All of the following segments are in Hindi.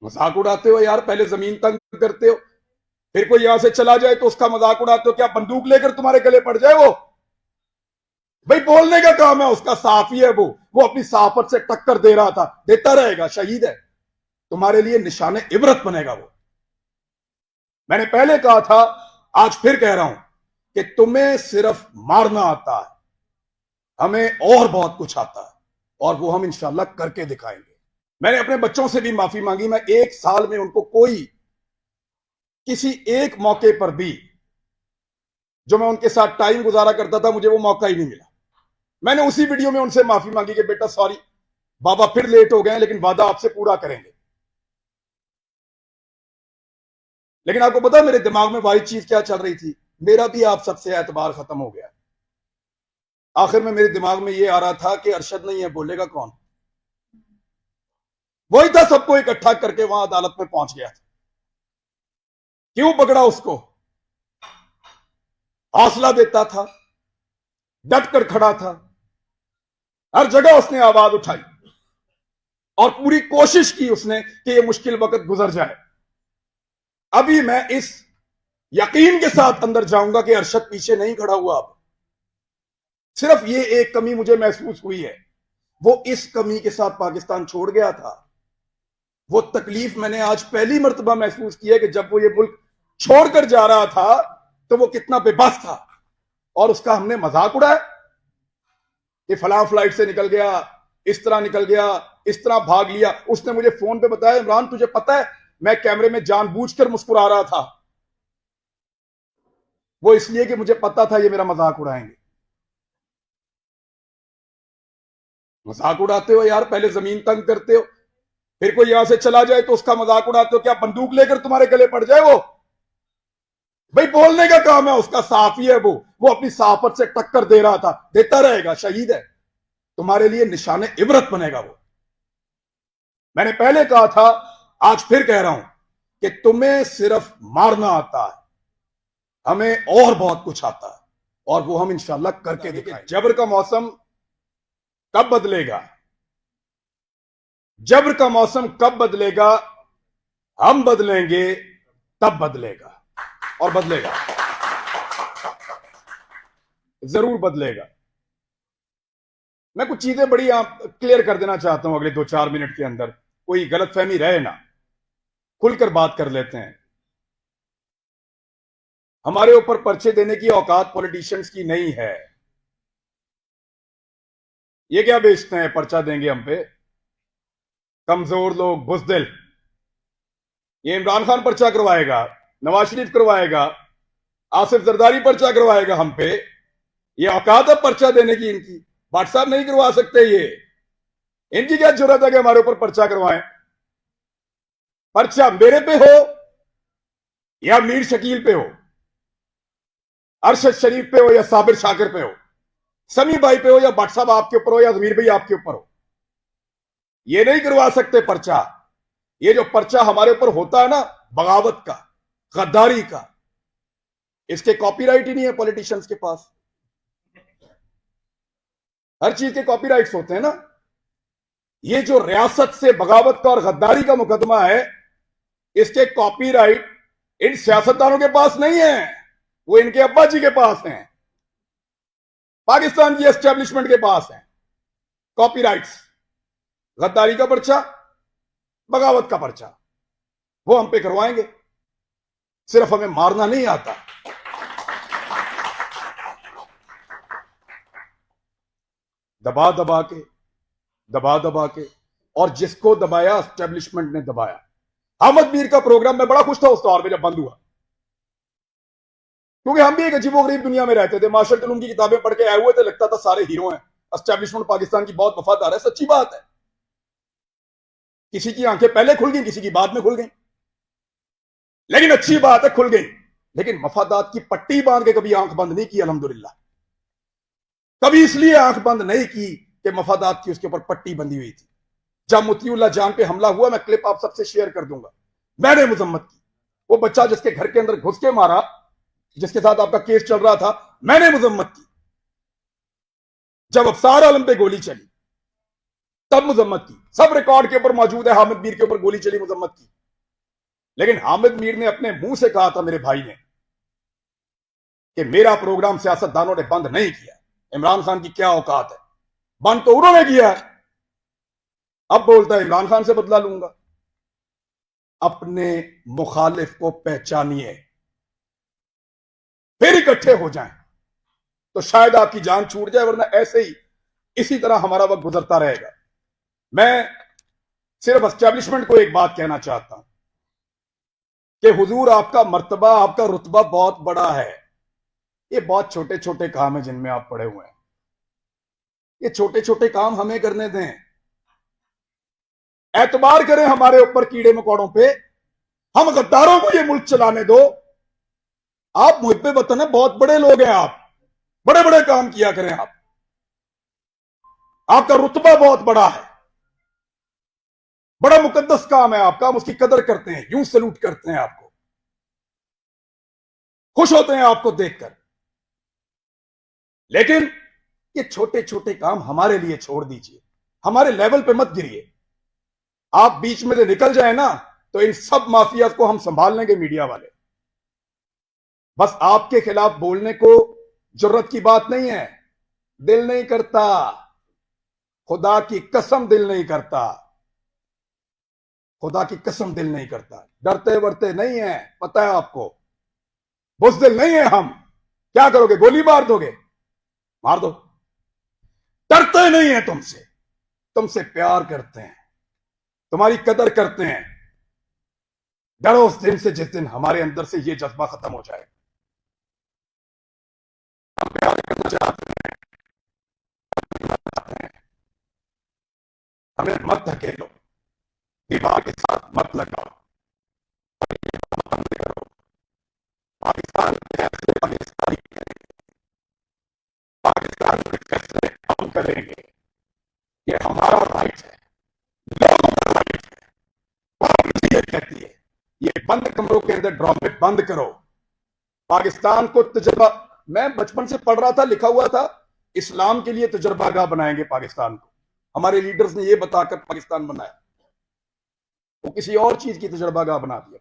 मजाक उड़ाते हो यार, पहले जमीन तंग करते हो, फिर कोई यहां से चला जाए तो उसका मजाक उड़ाते हो। क्या बंदूक लेकर तुम्हारे गले पड़ जाए वो? भाई बोलने का काम है उसका, साफी है वो अपनी साफत से टक्कर दे रहा था, देता रहेगा, शहीद है। तुम्हारे लिए निशाने इबरत बनेगा वो। मैंने पहले कहा था, आज फिर कह रहा हूं कि तुम्हें सिर्फ मारना आता है, हमें और बहुत कुछ आता है, और वो हम इंशाल्लाह करके दिखाएंगे। मैंने अपने बच्चों से भी माफी मांगी। मैं एक साल में उनको कोई किसी एक मौके पर भी जो मैं उनके साथ टाइम गुजारा करता था, मुझे वो मौका ही नहीं मिला। मैंने उसी वीडियो में उनसे माफी मांगी कि बेटा सॉरी, बाबा फिर लेट हो गए, लेकिन वादा आपसे पूरा करेंगे। लेकिन आपको पता है मेरे दिमाग में वाही चीज क्या चल रही थी? मेरा भी आप सबसे एतबार खत्म हो गया। आखिर में मेरे दिमाग में ये आ रहा था कि अरशद नहीं है, बोलेगा कौन? वही था, सबको इकट्ठा करके वहां अदालत में पहुंच गया था। क्यों पकड़ा उसको? हौसला देता था, डट कर खड़ा था, हर जगह उसने आवाज उठाई और पूरी कोशिश की उसने कि यह मुश्किल वक्त गुजर जाए। अभी मैं इस यकीन के साथ अंदर जाऊंगा कि अरशद पीछे नहीं खड़ा हुआ। अब सिर्फ ये एक कमी मुझे महसूस हुई है, वो इस कमी के साथ पाकिस्तान छोड़ गया था। वो तकलीफ मैंने आज पहली मर्तबा महसूस की है कि जब वो ये मुल्क छोड़कर जा रहा था तो वो कितना बेबस था, और उसका हमने मजाक उड़ाया कि फलां फ्लाइट से निकल गया, इस तरह निकल गया, इस तरह भाग लिया। उसने मुझे फोन पे बताया, इमरान तुझे पता है मैं कैमरे में जानबूझकर मुस्कुरा रहा था, वो इसलिए कि मुझे पता था ये मेरा मजाक उड़ाएंगे। मजाक उड़ाते हो यार, पहले जमीन तंग करते हो, फिर कोई यहां से चला जाए तो उसका मजाक उड़ाते हो। क्या बंदूक लेकर तुम्हारे गले पड़ जाए वो? भाई बोलने का काम है उसका, साफी है वो अपनी साफत से टक्कर दे रहा था, देता रहेगा, शहीद है। तुम्हारे लिए निशाने इबरत बनेगा वो। मैंने पहले कहा था, आज फिर कह रहा हूं कि तुम्हें सिर्फ मारना आता है, हमें और बहुत कुछ आता है, और वो हम इंशाल्लाह करके दिखाएंगे। जबर का मौसम कब बदलेगा? जबर का मौसम कब बदलेगा? हम बदलेंगे तब बदलेगा, और बदलेगा, जरूर बदलेगा। मैं कुछ चीजें बड़ी क्लियर कर देना चाहता हूं अगले 2-4 मिनट के अंदर, कोई गलतफहमी रहे ना, खुलकर बात कर लेते हैं। हमारे ऊपर पर्चे देने की औकात पॉलिटिशियंस की नहीं है। ये क्या बेचते हैं, पर्चा देंगे हम पे? कमजोर लोग, बुजदिल। ये इमरान खान पर्चा करवाएगा, नवाज शरीफ करवाएगा, आसिफ जरदारी पर्चा करवाएगा हम पे? ये औकात है पर्चा देने की इनकी? भट्ट साहब नहीं करवा सकते ये। इनकी क्या जरूरत है कि हमारे ऊपर पर्चा करवाएं? पर्चा मेरे पे हो या मीर शकील पे हो, अरशद शरीफ पे हो या साबिर शाकिर पे हो, समी भाई पे हो या भट्ट साहब आपके ऊपर हो या जमीर भाई आपके ऊपर हो, ये नहीं करवा सकते पर्चा। ये जो पर्चा हमारे ऊपर होता है ना, बगावत का, गद्दारी का, इसके कॉपीराइट ही नहीं है पॉलिटिशियंस के पास। हर चीज के कॉपीराइट्स होते हैं ना। ये जो रियासत से बगावत का और गद्दारी का मुकदमा है, इसके कॉपीराइट इन सियासतदानों के पास नहीं है, वो इनके अब्बा जी के पास हैं, पाकिस्तान की एस्टेब्लिशमेंट के पास हैं कॉपीराइट्स। गद्दारी का पर्चा, बगावत का पर्चा, वो हम पे करवाएंगे। सिर्फ हमें मारना नहीं आता, दबा दबा के, दबा दबा के, और जिसको दबाया एस्टेब्लिशमेंट ने दबाया। अहमद मीर का प्रोग्राम में बड़ा खुश था उस दौर में जब बंद हुआ, क्योंकि हम भी एक अजीबोगरीब दुनिया में रहते थे। मार्शल तुलूम की किताबें पढ़ के आए हुए थे, लगता था सारे हीरो हैं, एस्टेब्लिशमेंट पाकिस्तान की बहुत वफादार है। सच्ची बात है, किसी की आंखें पहले खुल गई, किसी की बाद में खुल गई, लेकिन अच्छी बात है खुल गई। लेकिन मफादात की पट्टी बांध के कभी आंख बंद नहीं की, अल्हम्दुलिल्लाह। कभी इसलिए आंख बंद नहीं की कि मफादात की उसके ऊपर पट्टी बंधी हुई थी। जब मुतीउल्लाह जान पे हमला हुआ, मैं क्लिप आप सबसे शेयर कर दूंगा, मैंने मुजम्मत की। वो बच्चा जिसके घर के अंदर घुस के मारा, जिसके साथ आपका केस चल रहा था, मैंने मुजम्मत की। जब अफसार आलम पे गोली चली, तब मजम्मत की, सब रिकॉर्ड के ऊपर मौजूद है। हामिद मीर के ऊपर गोली चली, मजम्मत की। लेकिन हामिद मीर ने अपने मुंह से कहा था, मेरे भाई ने, कि मेरा प्रोग्राम सियासतदानों ने बंद नहीं किया। इमरान खान की क्या औकात है, बंद तो उन्होंने किया है। अब बोलता है इमरान खान से बदला लूंगा। अपने मुखालिफ को पहचानिए, फिर इकट्ठे हो जाएं, तो शायद आपकी जान छूट जाए, वरना ऐसे ही इसी तरह हमारा वक्त गुजरता रहेगा। मैं सिर्फ एस्टेब्लिशमेंट को एक बात कहना चाहता हूं कि हुजूर, आपका मर्तबा, आपका रुतबा बहुत बड़ा है। ये बहुत छोटे छोटे काम है जिनमें आप पड़े हुए हैं। ये छोटे छोटे काम हमें करने दें। एतबार करें हमारे ऊपर कीड़े मकोड़ों पे, हम गद्दारों को ये मुल्क चलाने दो। आप मुहिब्बे वतन है, बहुत बड़े लोग हैं आप, बड़े बड़े काम किया करें आप। आपका रुतबा बहुत बड़ा है, बड़ा मुकद्दस काम है आपका, हम उसकी कदर करते हैं, यूं सलूट करते हैं आपको, खुश होते हैं आपको देखकर। लेकिन ये छोटे छोटे काम हमारे लिए छोड़ दीजिए, हमारे लेवल पे मत गिरिए। आप बीच में से निकल जाए ना, तो इन सब माफिया को हम संभाल लेंगे, मीडिया वाले। बस आपके खिलाफ बोलने को जरूरत की बात नहीं है, दिल नहीं करता, खुदा की कसम दिल नहीं करता, खुदा की कसम दिल नहीं करता। डरते वरते नहीं है, पता है आपको, बुज़दिल नहीं है हम। क्या करोगे, गोली मार दोगे, मार दो। डरते नहीं है तुमसे, तुमसे प्यार करते हैं, तुम्हारी कदर करते हैं। डरो उस दिन से जिस दिन हमारे अंदर से ये जज्बा खत्म हो जाए। हम प्यार करना चाहते हैं, हमें मत धकेलो, दीवार के साथ मत लगाओ, बंद करो। पाकिस्तान के फैसले पाकिस्तानी करेंगे, पाकिस्तान के फैसले हम करेंगे। ये हमारा राइट है, लोगों का राइट है। पॉलिसी ये कहती है, ये बंद कमरों के अंदर ड्रामे बंद करो। पाकिस्तान को तजर्बा, मैं बचपन से पढ़ रहा था, लिखा हुआ था, इस्लाम के लिए तजर्बागाह बनाएंगे पाकिस्तान को। हमारे लीडर्स ने यह बताकर पाकिस्तान बनाया, वो किसी और चीज की तजर्बागाह बना दिया।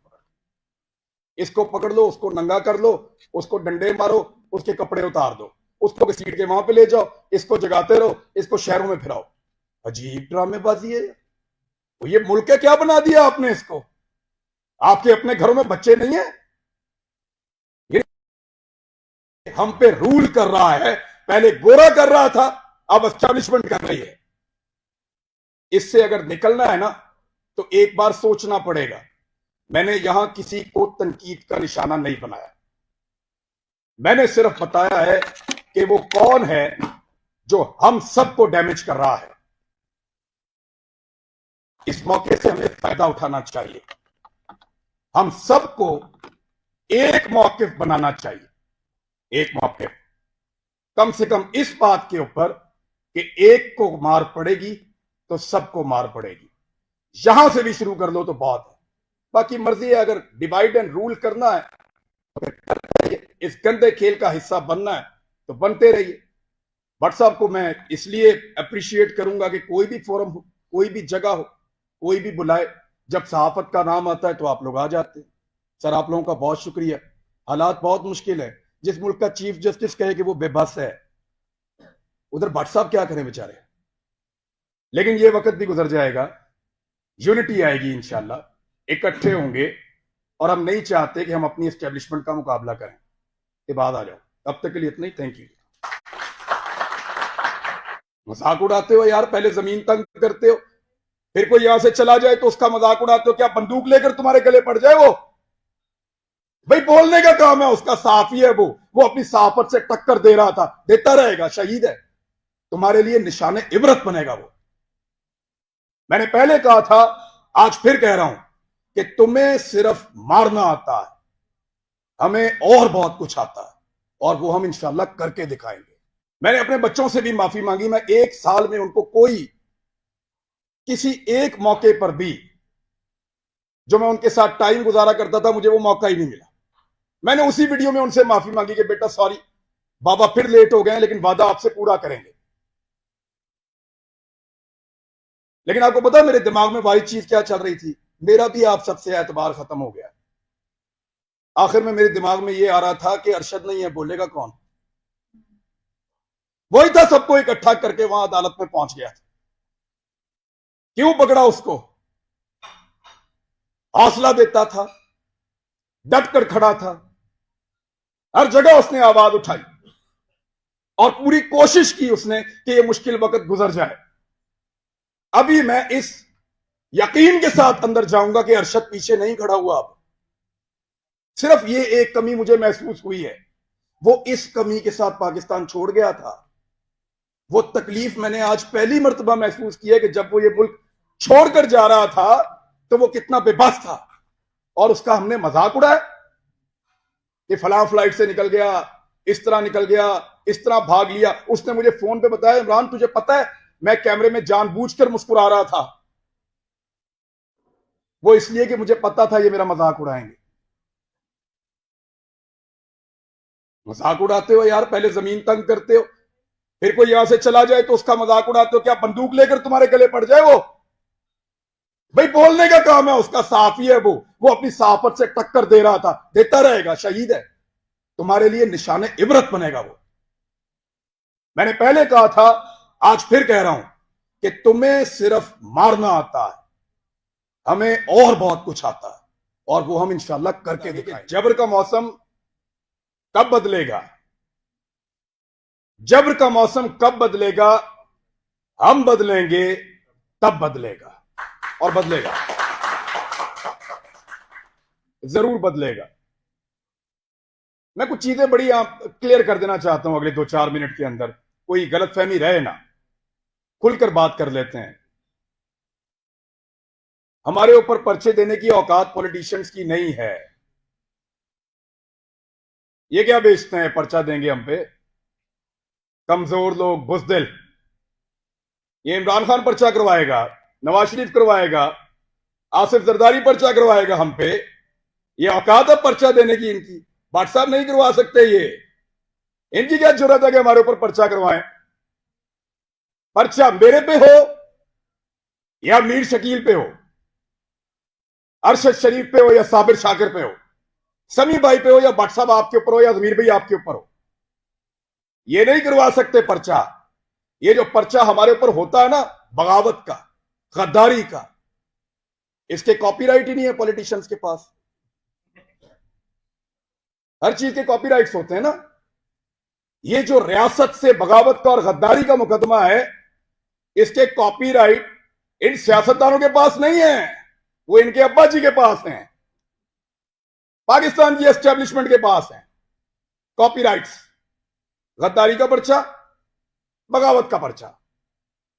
इसको पकड़ लो, उसको नंगा कर लो, उसको डंडे मारो, उसके कपड़े उतार दो, उसको घसीट के वहां पे ले जाओ, इसको जगाते रहो, इसको शहरों में फिराओ। अजीब ड्रामेबाजी है। तो ये मुल्क क्या बना दिया आपने इसको? आपके अपने घरों में बच्चे नहीं है? हम पे रूल कर रहा है, पहले गोरा कर रहा था, अब एस्टैब्लिशमेंट कर रही है। इससे अगर निकलना है ना, तो एक बार सोचना पड़ेगा। मैंने यहां किसी को तनकीद का निशाना नहीं बनाया, मैंने सिर्फ बताया है कि वो कौन है जो हम सबको डैमेज कर रहा है। इस मौके से हमें फायदा उठाना चाहिए, हम सबको एक मौकिफ बनाना चाहिए, एक मौकिफ, कम से कम इस बात के ऊपर कि एक को मार पड़ेगी तो सबको मार पड़ेगी। यहां से भी शुरू कर लो तो बहुत है, बाकी मर्जी है। अगर डिवाइड एंड रूल करना है तो फिर करते रहिए, इस गंदे खेल का हिस्सा बनना है तो बनते रहिए। भट्ट साहब को मैं इसलिए अप्रिशिएट करूंगा कि कोई भी फोरम हो, कोई भी जगह हो, कोई भी बुलाए, जब सहाफत का नाम आता है तो आप लोग आ जाते हैं। सर, आप लोगों का बहुत शुक्रिया। हालात बहुत मुश्किल है, जिस मुल्क का चीफ जस्टिस कहे कि वो बेबस है, उधर भट्ट साहब क्या करें बेचारे। लेकिन ये वक्त भी गुजर जाएगा, यूनिटी आएगी इंशाल्लाह, इकट्ठे होंगे। और हम नहीं चाहते कि हम अपनी एस्टेब्लिशमेंट का मुकाबला करें। ये बात आ जाओ, अब तक के लिए इतना ही, थैंक यू। मजाक उड़ाते हो यार, पहले जमीन तंग करते हो, फिर कोई यहां से चला जाए तो उसका मजाक उड़ाते हो। क्या बंदूक लेकर तुम्हारे गले पड़ जाए वो? भाई बोलने का काम है उसका, साफी है वो अपनी सहाफत से टक्कर दे रहा था, देता रहेगा, शहीद है, तुम्हारे लिए निशाने इबरत बनेगा वो। मैंने पहले कहा था, आज फिर कह रहा हूं कि तुम्हें सिर्फ मारना आता है, हमें और बहुत कुछ आता है, और वो हम इंशाल्लाह करके दिखाएंगे। मैंने अपने बच्चों से भी माफी मांगी, मैं एक साल में उनको कोई किसी एक मौके पर भी जो मैं उनके साथ टाइम गुजारा करता था, मुझे वो मौका ही नहीं मिला। मैंने उसी वीडियो में उनसे माफी मांगी कि बेटा सॉरी, बाबा फिर लेट हो गए, लेकिन वादा आपसे पूरा करेंगे। लेकिन आपको पता है मेरे दिमाग में वही चीज क्या चल रही थी, मेरा भी आप सबसे एतबार खत्म हो गया। आखिर में मेरे दिमाग में ये आ रहा था कि अरशद नहीं है, बोलेगा कौन। वही था, सबको इकट्ठा करके वहां अदालत में पहुंच गया था। क्यों पकड़ा उसको? हौसला देता था, डट कर खड़ा था, हर जगह उसने आवाज उठाई और पूरी कोशिश की उसने कि यह मुश्किल वक्त गुजर जाए। अभी मैं इस यकीन के साथ अंदर जाऊंगा कि अरशद पीछे नहीं खड़ा हुआ। अब सिर्फ ये एक कमी मुझे महसूस हुई है, वो इस कमी के साथ पाकिस्तान छोड़ गया था। वो तकलीफ मैंने आज पहली मर्तबा महसूस की है कि जब वो ये मुल्क छोड़कर जा रहा था तो वो कितना बेबस था, और उसका हमने मजाक उड़ाया कि फलां फ्लाइट से निकल गया, इस तरह निकल गया, इस तरह भाग लिया। उसने मुझे फोन पे बताया, इमरान तुझे पता है मैं कैमरे में जानबूझकर मुस्कुरा रहा था, वो इसलिए कि मुझे पता था ये मेरा मजाक उड़ाएंगे। मजाक उड़ाते हो यार, पहले जमीन तंग करते हो, फिर कोई यहां से चला जाए तो उसका मजाक उड़ाते हो। क्या बंदूक लेकर तुम्हारे गले पड़ जाए वो? भाई बोलने का काम है उसका, साफी है वो अपनी साफत से टक्कर दे रहा था, देता रहेगा, शहीद है, तुम्हारे लिए निशाने इबरत बनेगा वो। मैंने पहले कहा था, आज फिर कह रहा हूं कि तुम्हें सिर्फ मारना आता है, हमें और बहुत कुछ आता है, और वो हम इंशाल्लाह करके दिखाएंगे। जबर का मौसम कब बदलेगा? जबर का मौसम कब बदलेगा? हम बदलेंगे तब बदलेगा, और बदलेगा, जरूर बदलेगा। मैं कुछ चीजें बड़ी क्लियर कर देना चाहता हूं अगले 2-4 मिनट के अंदर, कोई गलतफहमी रहे ना, खुलकर बात कर लेते हैं। हमारे ऊपर पर्चे देने की औकात पॉलिटिशियंस की नहीं है। ये क्या बेचते हैं, पर्चा देंगे हम पे, कमजोर लोग, बुजदिल। ये इमरान खान पर्चा करवाएगा, नवाज शरीफ करवाएगा, आसिफ जरदारी पर्चा करवाएगा हम पे। ये औकात है पर्चा देने की इनकी? भाट साहब नहीं करवा सकते ये, इनकी क्या जरूरत है कि हमारे ऊपर पर्चा करवाएं? पर्चा मेरे पे हो या मीर शकील पे हो, अरशद शरीफ पे हो या साबिर शाकिर पे हो, समी भाई पे हो या भट्ट साहब आपके ऊपर हो या जमीर भाई आपके ऊपर हो, ये नहीं करवा सकते पर्चा। ये जो पर्चा हमारे ऊपर होता है ना, बगावत का, गद्दारी का, इसके कॉपीराइट ही नहीं है पॉलिटिशियंस के पास। हर चीज के कॉपीराइट्स होते हैं ना। ये जो रियासत से बगावत का और गद्दारी का मुकदमा है, इसके कॉपीराइट इन सियासतदानों के पास नहीं है, वो इनके अब्बा जी के पास हैं, पाकिस्तान की एस्टेब्लिशमेंट के पास हैं कॉपीराइट्स। गद्दारी का पर्चा, बगावत का पर्चा,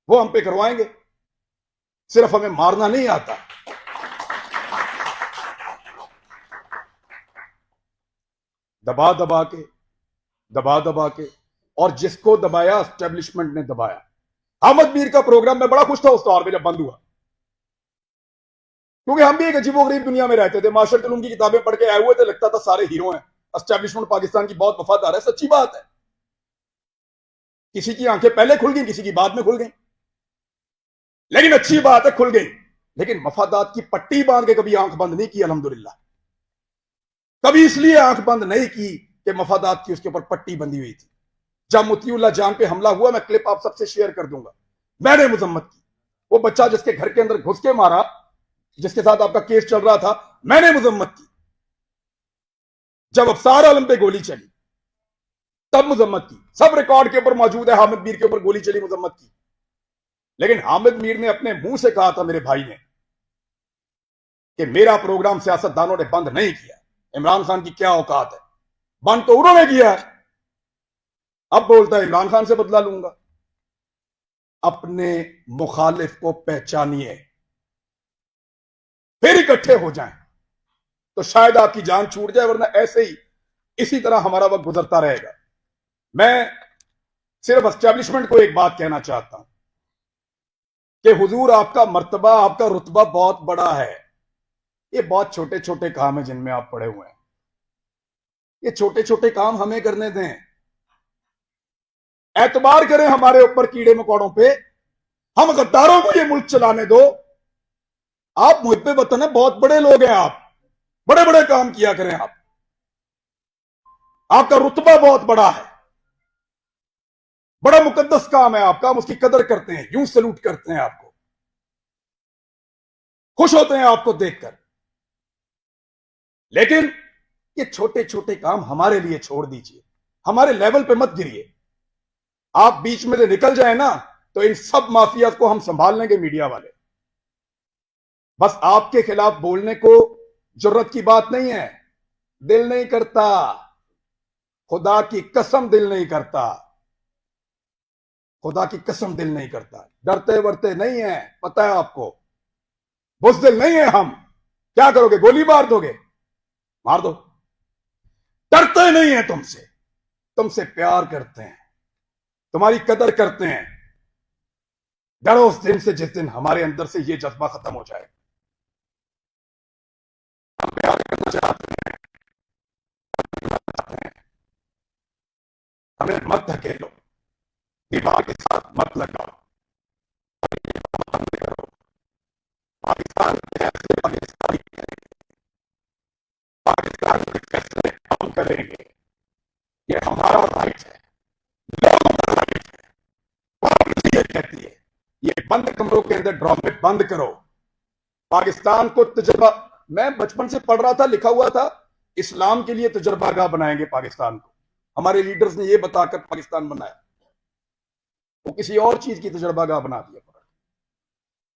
वो हम पे करवाएंगे। सिर्फ हमें मारना नहीं आता, दबा दबा के, दबा दबा के, और जिसको दबाया एस्टेब्लिशमेंट ने दबाया। अहमद मीर का प्रोग्राम में बड़ा खुश था उस दौर में जब बंद हुआ, क्योंकि हम भी एक अजीबोगरीब दुनिया में रहते थे। मार्शल उलूम की किताबें पढ़ के आए हुए थे, लगता था सारे हीरो हैं, एस्टेब्लिशमेंट पाकिस्तान की बहुत वफादार है। सच्ची बात है, किसी की आंखें पहले खुल गई, किसी की बाद में खुल गई, लेकिन अच्छी बात है खुल गई। लेकिन मफादात की पट्टी बांध के कभी आंख बंद नहीं की, अल्हम्दुलिल्लाह। कभी इसलिए आंख बंद नहीं की कि मफादात की उसके ऊपर पट्टी बंधी हुई थी। जब मुतीउल्लाह जान पे हमला हुआ, मैं क्लिप आप सबसे शेयर कर दूंगा, मैंने मुजम्मत की। वो बच्चा जिसके घर के अंदर घुस के मारा, जिसके साथ आपका केस चल रहा था, मैंने मुजम्मत की। जब अफसार आलम पे गोली चली तब मुजम्मत की, सब रिकॉर्ड के ऊपर मौजूद है। हामिद मीर के ऊपर गोली चली, मुजम्मत की। लेकिन हामिद मीर ने अपने मुंह से कहा था, मेरे भाई ने, कि मेरा प्रोग्राम सियासतदानों ने बंद नहीं किया। इमरान खान की क्या औकात है, बंद तो उन्होंने किया है। अब बोलता है इमरान खान से बदला लूंगा। अपने मुखालिफ को पहचानिए, फिर इकट्ठे हो जाएं, तो शायद आपकी जान छूट जाए, वरना ऐसे ही इसी तरह हमारा वक्त गुजरता रहेगा। मैं सिर्फ एस्टेब्लिशमेंट को एक बात कहना चाहता हूं कि हुजूर, आपका मर्तबा, आपका रुतबा बहुत बड़ा है। ये बहुत छोटे छोटे काम है जिनमें आप पड़े हुए हैं। ये छोटे छोटे काम हमें करने दें। एतबार करें हमारे ऊपर कीड़े मकोड़ों पे, हम गद्दारों को ये मुल्क चलाने दो। आप मुहिब्बे वतन है, बहुत बड़े लोग हैं आप, बड़े बड़े काम किया करें आप, आपका रुतबा बहुत बड़ा है, बड़ा मुकद्दस काम है आपका, हम उसकी कदर करते हैं, यूं सलूट करते हैं आपको, खुश होते हैं आपको देखकर। लेकिन ये छोटे छोटे काम हमारे लिए छोड़ दीजिए, हमारे लेवल पे मत गिरिए। आप बीच में से निकल जाए ना तो इन सब माफिया को हम संभाल लेंगे, मीडिया वाले। बस आपके खिलाफ बोलने को जरूरत की बात नहीं है, दिल नहीं करता, खुदा की कसम दिल नहीं करता, खुदा की कसम दिल नहीं करता। डरते वरते नहीं है, पता है आपको, बुज़दिल नहीं है हम। क्या करोगे, गोली मार दोगे, मार दो। डरते नहीं है तुमसे, तुमसे प्यार करते हैं, तुम्हारी कदर करते हैं। डरो उस दिन से जिस दिन हमारे अंदर से ये जज्बा खत्म हो जाए। हम प्यार करना चाहते हैं, हमें मत धकेलो, दीवार के साथ मत लगाओ, बंद करो। पाकिस्तान के फैसले पाकिस्तानी करेंगे, पाकिस्तान के फैसले हम करेंगे, ये हमारा राइट है, लोगों का राइट है। कौन ये कहती है ये बंद कमरों के अंदर ड्रामे बंद करो। पाकिस्तान को तजर्बा, मैं बचपन से पढ़ रहा था, लिखा हुआ था इस्लाम के लिए तजर्बागाह बनाएंगे पाकिस्तान को। हमारे लीडर्स ने ये बताकर पाकिस्तान बनाया, वो किसी और चीज की तजर्बागाह बना दिया।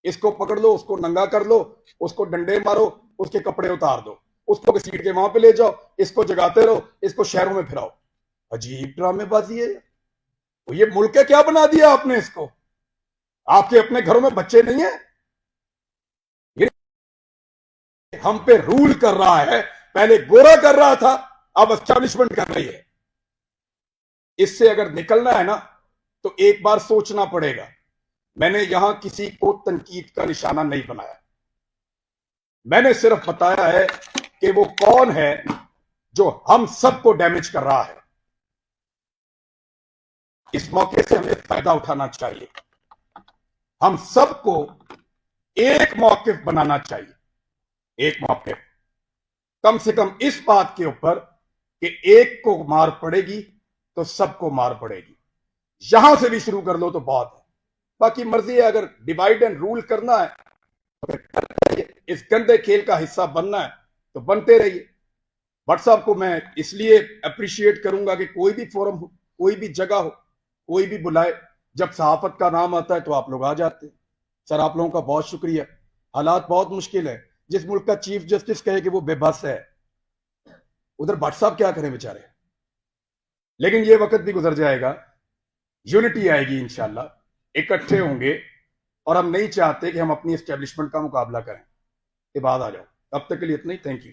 इसको पकड़ लो, उसको नंगा कर लो, उसको डंडे मारो, उसके कपड़े उतार दो, उसको घसीट के वहां पे ले जाओ, इसको जगाते रहो, इसको शहरों में फिराओ। अजीब ड्रामेबाजी है। तो ये मुल्क क्या बना दिया आपने इसको? आपके अपने घरों में बच्चे नहीं है? ये हम पे रूल कर रहा है, पहले गोरा कर रहा था, अब एस्टैब्लिशमेंट कर रही है। इससे अगर निकलना है ना तो एक बार सोचना पड़ेगा। मैंने यहां किसी को तनकीद का निशाना नहीं बनाया, मैंने सिर्फ बताया है कि वो कौन है जो हम सबको डैमेज कर रहा है। इस मौके से हमें फायदा उठाना चाहिए, हम सबको एक मौकिफ बनाना चाहिए, एक मौकिफ कम से कम इस बात के ऊपर कि एक को मार पड़ेगी तो सबको मार पड़ेगी। यहां से भी शुरू कर लो तो बहुत है, बाकी मर्जी है। अगर डिवाइड एंड रूल करना है तो फिर इस गंदे खेल का हिस्सा बनना है तो बनते रहिए। व्हाट्सएप को मैं इसलिए अप्रिशिएट करूंगा कि कोई भी फोरम हो, कोई भी जगह हो, कोई भी बुलाए, जब सहाफत का नाम आता है तो आप लोग आ जाते हैं। सर आप लोगों का बहुत शुक्रिया। हालात बहुत मुश्किल है, जिस मुल्क का चीफ जस्टिस कहे कि वो बेबस है, उधर व्हाट्सएप क्या करें बेचारे। लेकिन ये वक्त भी गुजर जाएगा, यूनिटी आएगी इंशाल्लाह, इकट्ठे होंगे। और हम नहीं चाहते कि हम अपनी एस्टेब्लिशमेंट का मुकाबला करें। ये बात आ जाओ, तब तक के लिए इतना ही, थैंक यू।